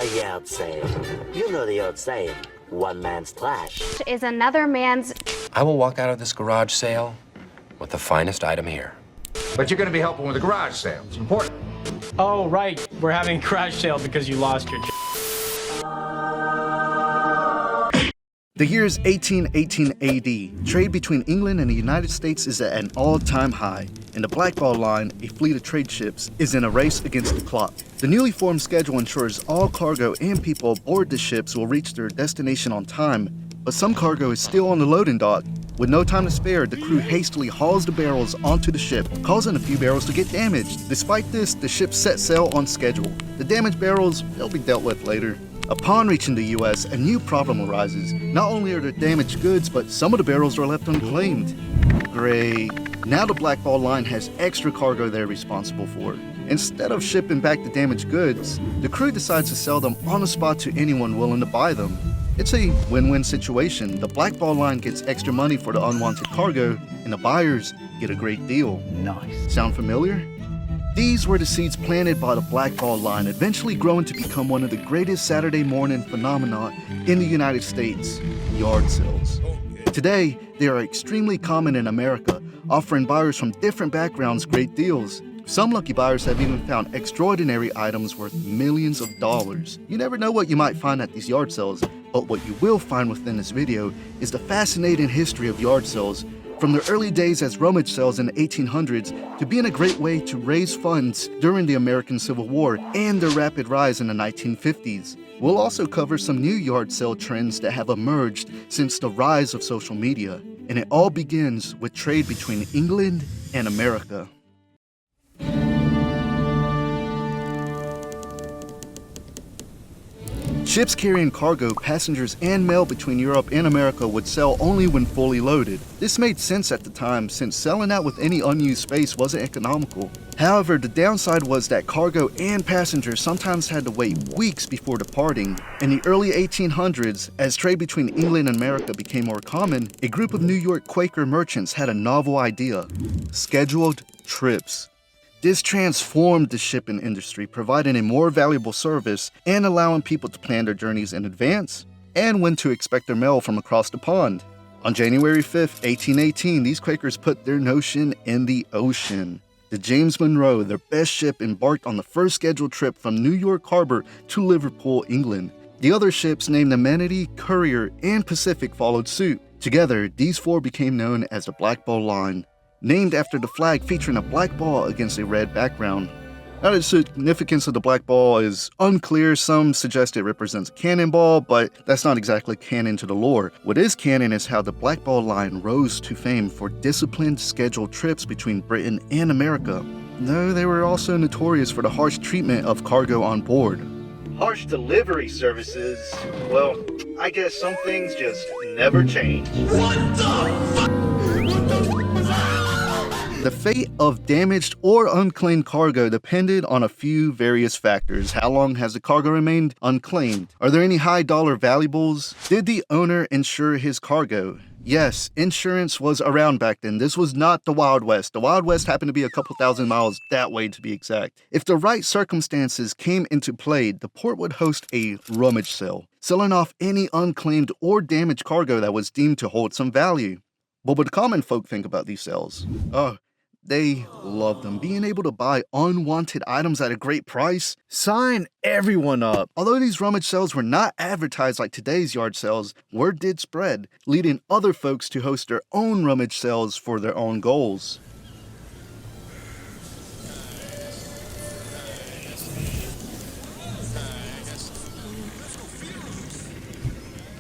A yard sale. You know the old saying, one man's trash is another man's. I will walk out of this garage sale with the finest item here. But you're going to be helping with the garage sale. It's important. Oh, right. We're having a garage sale because you lost your job. The year is 1818 AD. Trade between England and the United States is at an all-time high, and the Blackball Line, a fleet of trade ships, is in a race against the clock. The newly formed schedule ensures all cargo and people aboard the ships will reach their destination on time, but some cargo is still on the loading dock. With no time to spare, the crew hastily hauls the barrels onto the ship, causing a few barrels to get damaged. Despite this, the ship set sail on schedule. The damaged barrels, they'll be dealt with later. Upon reaching the US, a new problem arises. Not only are there damaged goods, but some of the barrels are left unclaimed. Great. Now the Blackball Line has extra cargo they're responsible for. Instead of shipping back the damaged goods, the crew decides to sell them on the spot to anyone willing to buy them. It's a win-win situation. The Blackball Line gets extra money for the unwanted cargo, and the buyers get a great deal. Nice. Sound familiar? These were the seeds planted by the Blackball Line, eventually growing to become one of the greatest Saturday morning phenomena in the United States, yard sales. Today, they are extremely common in America, offering buyers from different backgrounds great deals. Some lucky buyers have even found extraordinary items worth millions of dollars. You never know what you might find at these yard sales, but what you will find within this video is the fascinating history of yard sales, from their early days as rummage sales in the 1800s to being a great way to raise funds during the American Civil War and their rapid rise in the 1950s. We'll also cover some new yard sale trends that have emerged since the rise of social media, and it all begins with trade between England and America. Ships carrying cargo, passengers, and mail between Europe and America would sell only when fully loaded. This made sense at the time, since selling out with any unused space wasn't economical. However, the downside was that cargo and passengers sometimes had to wait weeks before departing. In the early 1800s, as trade between England and America became more common, a group of New York Quaker merchants had a novel idea: scheduled trips. This transformed the shipping industry, providing a more valuable service and allowing people to plan their journeys in advance and when to expect their mail from across the pond. On January 5, 1818, these Quakers put their notion in the ocean. The James Monroe, their best ship, embarked on the first scheduled trip from New York Harbor to Liverpool, England. The other ships, named Amenity, Courier, and Pacific, followed suit. Together, these four became known as the Blackball Line, named after the flag featuring a black ball against a red background. Now, the significance of the black ball is unclear. Some suggest it represents a cannonball, but that's not exactly canon to the lore. What is canon is how the Blackball Line rose to fame for disciplined, scheduled trips between Britain and America, though they were also notorious for the harsh treatment of cargo on board. Harsh delivery services, well, I guess some things just never change. What the fuck? The fate of damaged or unclaimed cargo depended on a few various factors. How long has the cargo remained unclaimed? Are there any high-dollar valuables? Did the owner insure his cargo? Yes, insurance was around back then. This was not the Wild West. The Wild West happened to be a couple thousand miles that way, to be exact. If the right circumstances came into play, the port would host a rummage sale, selling off any unclaimed or damaged cargo that was deemed to hold some value. What would common folk think about these sales? Oh, they love them. Being able to buy unwanted items at a great price, sign everyone up. Although these rummage sales were not advertised like today's yard sales, word did spread, leading other folks to host their own rummage sales for their own goals.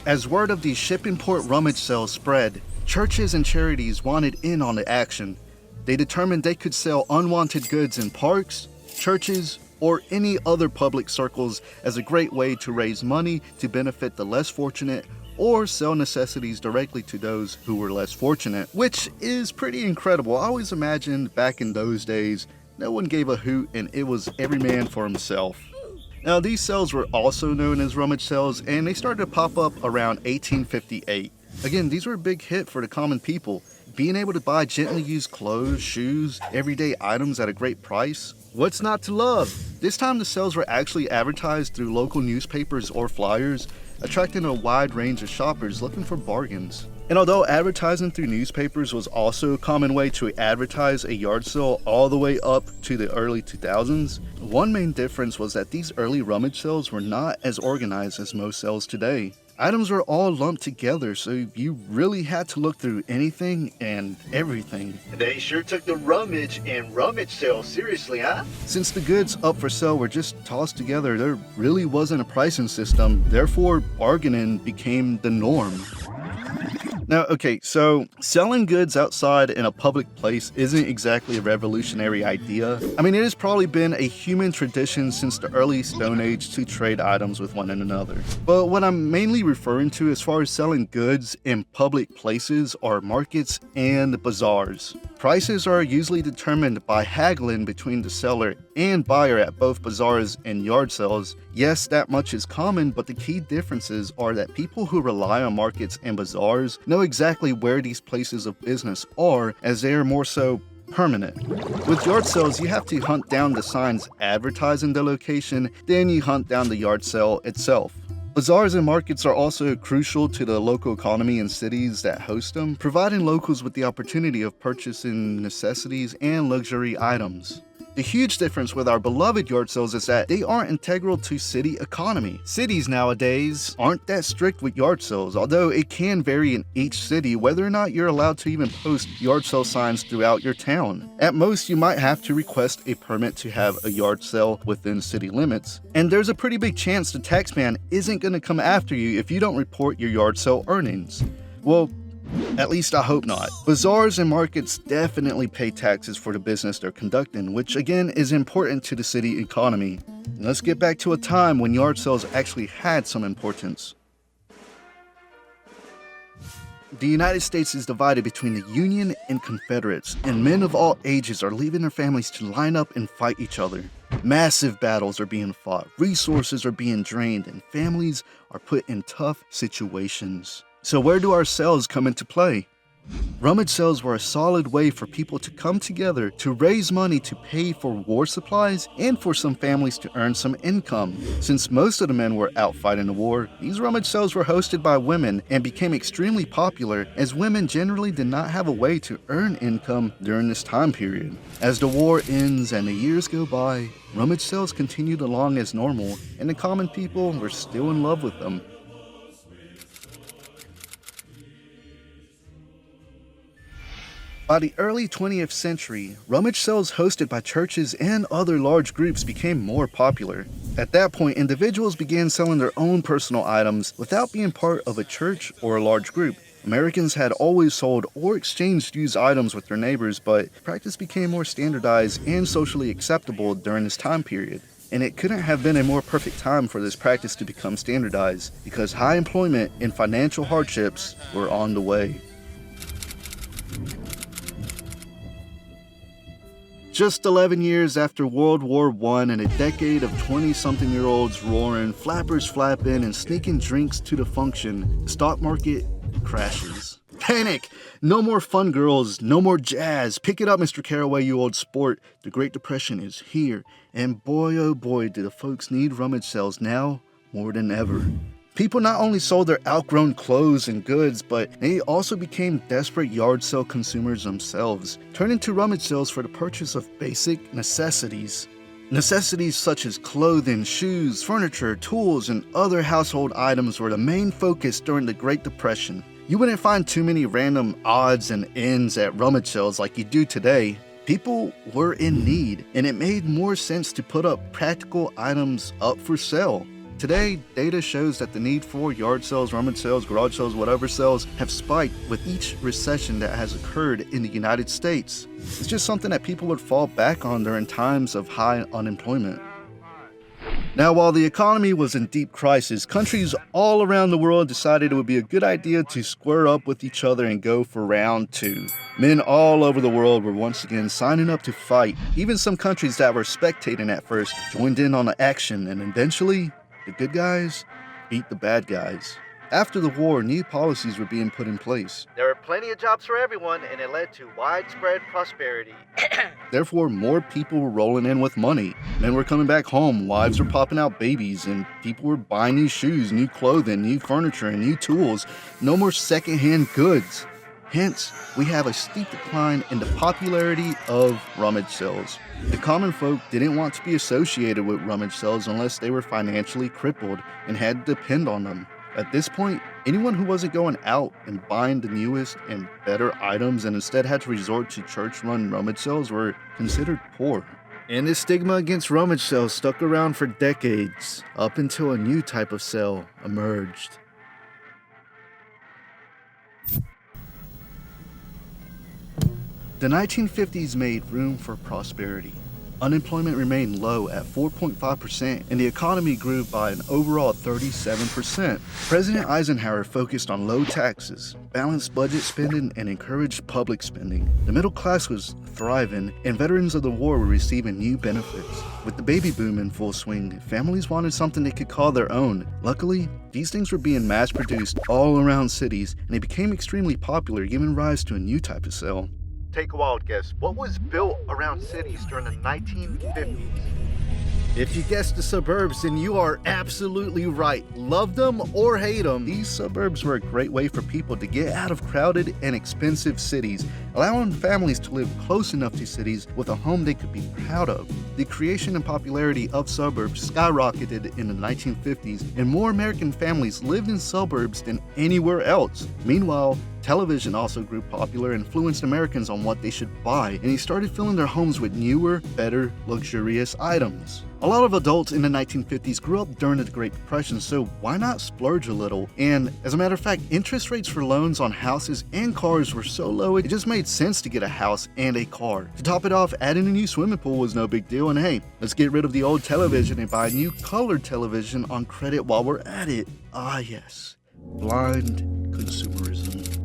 As word of these shipping port rummage sales spread, churches and charities wanted in on the action. They determined they could sell unwanted goods in parks, churches, or any other public circles as a great way to raise money to benefit the less fortunate or sell necessities directly to those who were less fortunate, which is pretty incredible. I always imagined back in those days, no one gave a hoot and it was every man for himself. Now, these sales were also known as rummage sales, and they started to pop up around 1858. Again, these were a big hit for the common people. being able to buy gently used clothes, shoes, everyday items at a great price. What's not to love? This time the sales were actually advertised through local newspapers or flyers, attracting a wide range of shoppers looking for bargains. And although advertising through newspapers was also a common way to advertise a yard sale all the way up to the early 2000s, one main difference was that these early rummage sales were not as organized as most sales today. Items were all lumped together, so you really had to look through anything and everything. They sure took the rummage and rummage sale seriously, huh? Since the goods up for sale were just tossed together, there really wasn't a pricing system, therefore bargaining became the norm. Now, okay, so selling goods outside in a public place isn't exactly a revolutionary idea. I mean, it has probably been a human tradition since the early Stone Age to trade items with one another. But what I'm mainly referring to as far as selling goods in public places are markets and bazaars. Prices are usually determined by haggling between the seller and buyer at both bazaars and yard sales. Yes, that much is common, but the key differences are that people who rely on markets and bazaars know exactly where these places of business are, as they are more so permanent. With yard sales, you have to hunt down the signs advertising the location, then you hunt down the yard sale itself. Bazaars and markets are also crucial to the local economy in cities that host them, providing locals with the opportunity of purchasing necessities and luxury items. The huge difference with our beloved yard sales is that they aren't integral to city economy. Cities nowadays aren't that strict with yard sales, although it can vary in each city whether or not you're allowed to even post yard sale signs throughout your town. At most, you might have to request a permit to have a yard sale within city limits, and there's a pretty big chance the taxman isn't going to come after you if you don't report your yard sale earnings. Well, at least I hope not. Bazaars and markets definitely pay taxes for the business they're conducting, which again is important to the city economy. Let's get back to a time when yard sales actually had some importance. The United States is divided between the Union and Confederates, and men of all ages are leaving their families to line up and fight each other. Massive battles are being fought, resources are being drained, and families are put in tough situations. So where do our sales come into play? Rummage sales were a solid way for people to come together to raise money to pay for war supplies and for some families to earn some income. Since most of the men were out fighting the war, these rummage sales were hosted by women and became extremely popular as women generally did not have a way to earn income during this time period. As the war ends and the years go by, rummage sales continued along as normal and the common people were still in love with them. By the early 20th century, rummage sales hosted by churches and other large groups became more popular. At that point, individuals began selling their own personal items without being part of a church or a large group. Americans had always sold or exchanged used items with their neighbors, but practice became more standardized and socially acceptable during this time period. And it couldn't have been a more perfect time for this practice to become standardized, because high employment and financial hardships were on the way. Just 11 years after World War I and a decade of 20-something-year-olds roaring, flappers flapping, and sneaking drinks to the function, the stock market crashes. Panic! No more fun girls, no more jazz. Pick it up, Mr. Carraway, you old sport. The Great Depression is here, and boy oh boy do the folks need rummage sales now more than ever. People not only sold their outgrown clothes and goods, but they also became desperate yard sale consumers themselves, turning to rummage sales for the purchase of basic necessities. Necessities such as clothing, shoes, furniture, tools, and other household items were the main focus during the Great Depression. You wouldn't find too many random odds and ends at rummage sales like you do today. People were in need, and it made more sense to put up practical items up for sale. Today, data shows that the need for yard sales, rummage sales, garage sales, whatever sales have spiked with each recession that has occurred in the United States. It's just something that people would fall back on during times of high unemployment. Now, while the economy was in deep crisis, countries all around the world decided it would be a good idea to square up with each other and go for round two. Men all over the world were once again signing up to fight. Even some countries that were spectating at first joined in on the action, and eventually, the good guys beat the bad guys. After the war, new policies were being put in place. There were plenty of jobs for everyone, and it led to widespread prosperity. Therefore, more people were rolling in with money. Men were coming back home, wives were popping out babies, and people were buying new shoes, new clothing, new furniture, and new tools. No more secondhand goods. Hence, we have a steep decline in the popularity of rummage cells. The common folk didn't want to be associated with rummage cells unless they were financially crippled and had to depend on them. At this point, anyone who wasn't going out and buying the newest and better items and instead had to resort to church-run rummage cells were considered poor. And this stigma against rummage cells stuck around for decades, up until a new type of cell emerged. The 1950s made room for prosperity. Unemployment remained low at 4.5%, and the economy grew by an overall 37%. President Eisenhower focused on low taxes, balanced budget spending, and encouraged public spending. The middle class was thriving, and veterans of the war were receiving new benefits. With the baby boom in full swing, families wanted something they could call their own. Luckily, these things were being mass-produced all around cities, and they became extremely popular, giving rise to a new type of cell. Take a wild guess. What was built around cities during the 1950s? If you guessed the suburbs, then you are absolutely right. Love them or hate them, these suburbs were a great way for people to get out of crowded and expensive cities, allowing families to live close enough to cities with a home they could be proud of. The creation and popularity of suburbs skyrocketed in the 1950s, and more American families lived in suburbs than anywhere else. Meanwhile, television also grew popular and influenced Americans on what they should buy, and they started filling their homes with newer, better, luxurious items. A lot of adults in the 1950s grew up during the Great Depression, so why not splurge a little? And as a matter of fact, interest rates for loans on houses and cars were so low, it just made sense to get a house and a car. To top it off, adding a new swimming pool was no big deal, and hey, let's get rid of the old television and buy a new colored television on credit while we're at it. Ah yes, blind consumerism.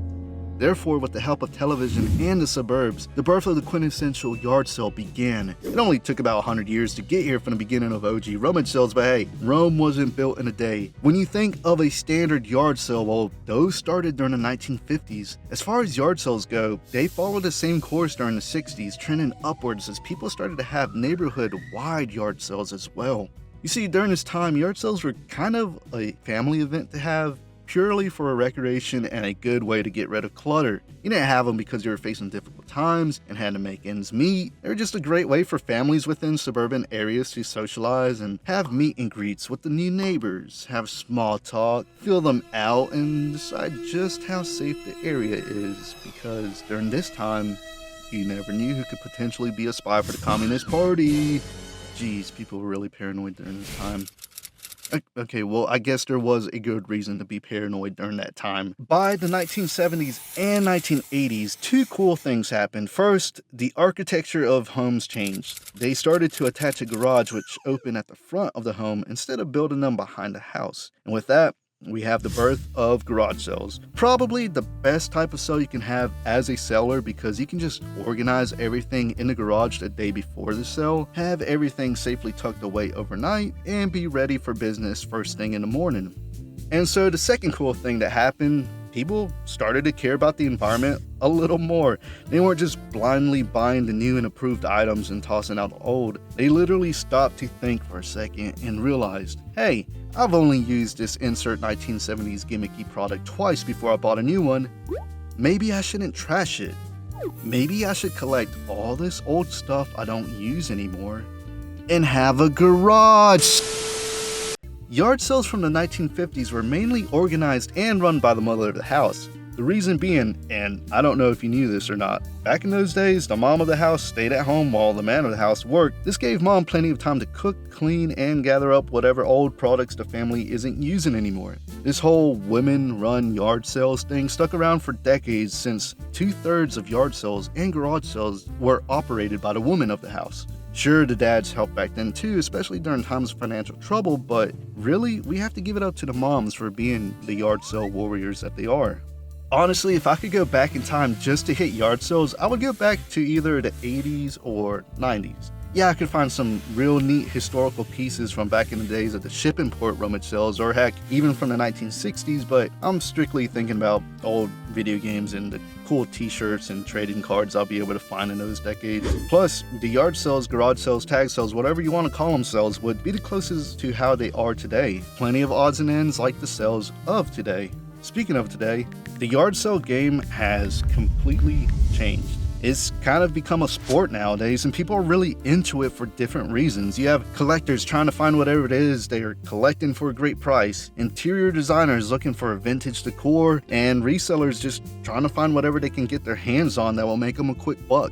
Therefore, with the help of television and the suburbs, the birth of the quintessential yard sale began. It only took about 100 years to get here from the beginning of OG rummage sales, but hey, Rome wasn't built in a day. When you think of a standard yard sale, well, those started during the 1950s. As far as yard sales go, they followed the same course during the 60s, trending upwards as people started to have neighborhood-wide yard sales as well. You see, during this time, yard sales were kind of a family event to have, purely for a recreation and a good way to get rid of clutter. You didn't have them because you were facing difficult times and had to make ends meet. They were just a great way for families within suburban areas to socialize and have meet and greets with the new neighbors, have small talk, feel them out, and decide just how safe the area is, because during this time, you never knew who could potentially be a spy for the Communist Party. Jeez, people were really paranoid during this time. Okay, well, I guess there was a good reason to be paranoid during that time. By the 1970s and 1980s, two cool things happened. First, the architecture of homes changed. They started to attach a garage which opened at the front of the home instead of building them behind the house. And with that, we have the birth of garage sales. Probably the best type of sale you can have as a seller, because you can just organize everything in the garage the day before the sale, have everything safely tucked away overnight, and be ready for business first thing in the morning. And so the second cool thing that happened, people started to care about the environment a little more. They weren't just blindly buying the new and approved items and tossing out the old. They literally stopped to think for a second and realized, hey, I've only used this insert 1970s gimmicky product twice before I bought a new one. Maybe I shouldn't trash it. Maybe I should collect all this old stuff I don't use anymore and have a garage. Yard sales from the 1950s were mainly organized and run by the mother of the house. The reason being, and I don't know if you knew this or not, back in those days, the mom of the house stayed at home while the man of the house worked. This gave mom plenty of time to cook, clean, and gather up whatever old products the family isn't using anymore. This whole women-run yard sales thing stuck around for decades, since 2/3 of yard sales and garage sales were operated by the woman of the house. Sure, the dads helped back then too, especially during times of financial trouble, but really, we have to give it up to the moms for being the yard sale warriors that they are. Honestly, if I could go back in time just to hit yard sales, I would go back to either the 80s or 90s. Yeah, I could find some real neat historical pieces from back in the days of the ship import rummage sales, or heck, even from the 1960s, but I'm strictly thinking about old video games and the cool t-shirts and trading cards I'll be able to find in those decades. Plus, the yard sales, garage sales, tag sales, whatever you want to call them sales, would be the closest to how they are today. Plenty of odds and ends like the sales of today. Speaking of today, the yard sale game has completely changed. It's kind of become a sport nowadays, and people are really into it for different reasons. You have collectors trying to find whatever it is they're collecting for a great price, interior designers looking for vintage decor, and resellers just trying to find whatever they can get their hands on that will make them a quick buck.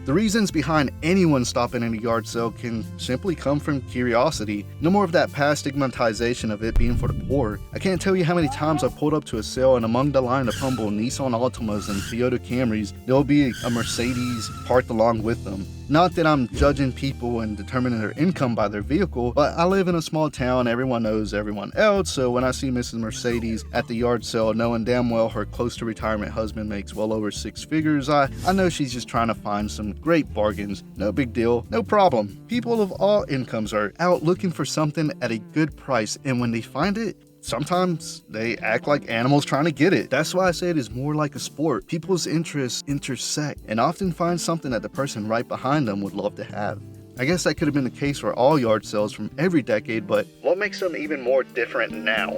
The reasons behind anyone stopping at a yard sale can simply come from curiosity. No more of that past stigmatization of it being for the poor. I can't tell you how many times I've pulled up to a sale and among the line of humble Nissan Altimas and Toyota Camrys, there'll be a Mercedes parked along with them. Not that I'm judging people and determining their income by their vehicle, but I live in a small town, everyone knows everyone else, so when I see Mrs. Mercedes at the yard sale, knowing damn well her close to retirement husband makes well over 6 figures, I know she's just trying to find some great bargains. No big deal, no problem. People of all incomes are out looking for something at a good price, and when they find it, sometimes they act like animals trying to get it. That's why I say it is more like a sport. People's interests intersect and often find something that the person right behind them would love to have. I guess that could have been the case for all yard sales from every decade, but what makes them even more different now?